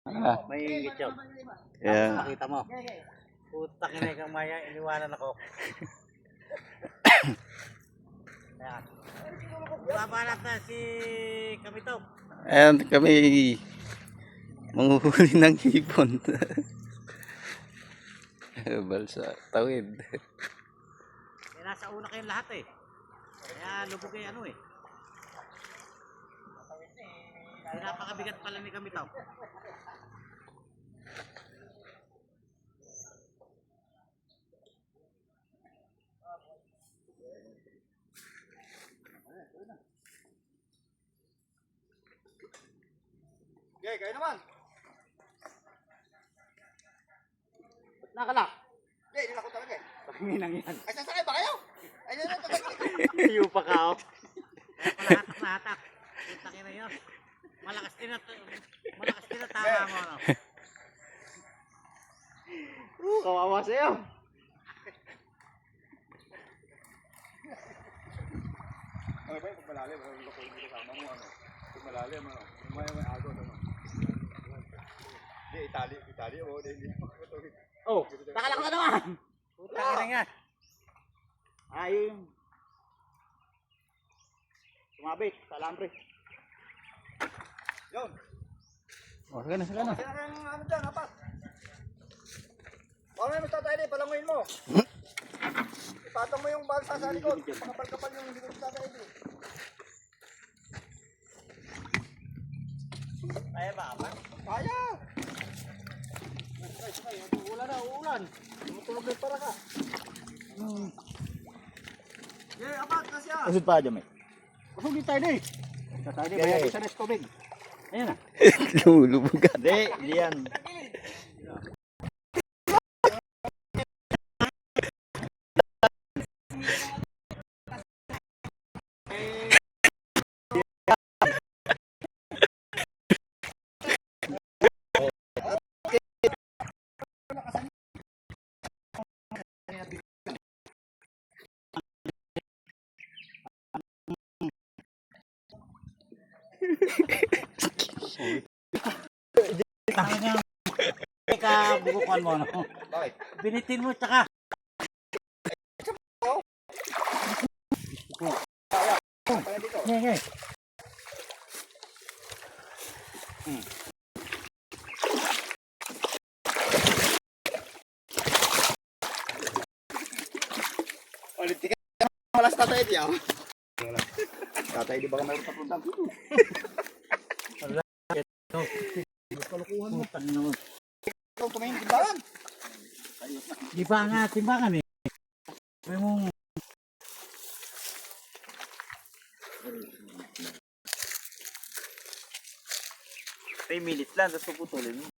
May gitsyog. Yeah. Makita mo. Puta kinay kang maya, iniwanan ako. Ayan. Babanat na si Kamito. Ayan kami manghuhuli ng hipon. Balsa, tawid. Nasa una kayong lahat eh. Kaya lubog kayo ano eh. Napakabigat pala ni Kamito. Okay, kayo naman. Nakalak. Hindi, hindi na ako talaga eh. Panginang yan. Ay, sasakay ba kayo? Ay, hindi na talaga. Iyo pa ka oh. Palahatak na hatak. Kita na yun. Malakas din na tama mo no. Kawawa sa'yo. Ano ba yung pag malalim? Ano ba yung kasama mo? Ano? Pag malalim, ano? May agos, ano? Hindi, Itali, o. Hindi, Oh, nakalak na naman. Putang ina nga. Ayun. Sumabit sa alambre. yun. Oh, sige na. Sila kang ano dyan, apat. Baka may magtatay din, palanguin mo. Ipatong mo yung balsa sa likod. Makapal-kapal yung likod sa tatay din. Kaya ba ka? Kaya! Uulan. Tumutulog na para ka. Yeah, apat na siya. Usod pa dyan, may. Usod din tayo din. Tayo din, bayan sa rest tubig. Ayan na. Lumulubog ka. Hindi yan. Teka, bubukuan mo, no? Bakit? Binitin mo, tsaka. Kaya dito. Ngay. Ulit tika. Malas tatay di ako. Tatay di baka mayroon papunta dito. Kalukuhan mo. Ano? Ikaw kumain timbangan. Di ba nga, timbangan eh. May mong... 3 minutes lang, tapos puputulin mo.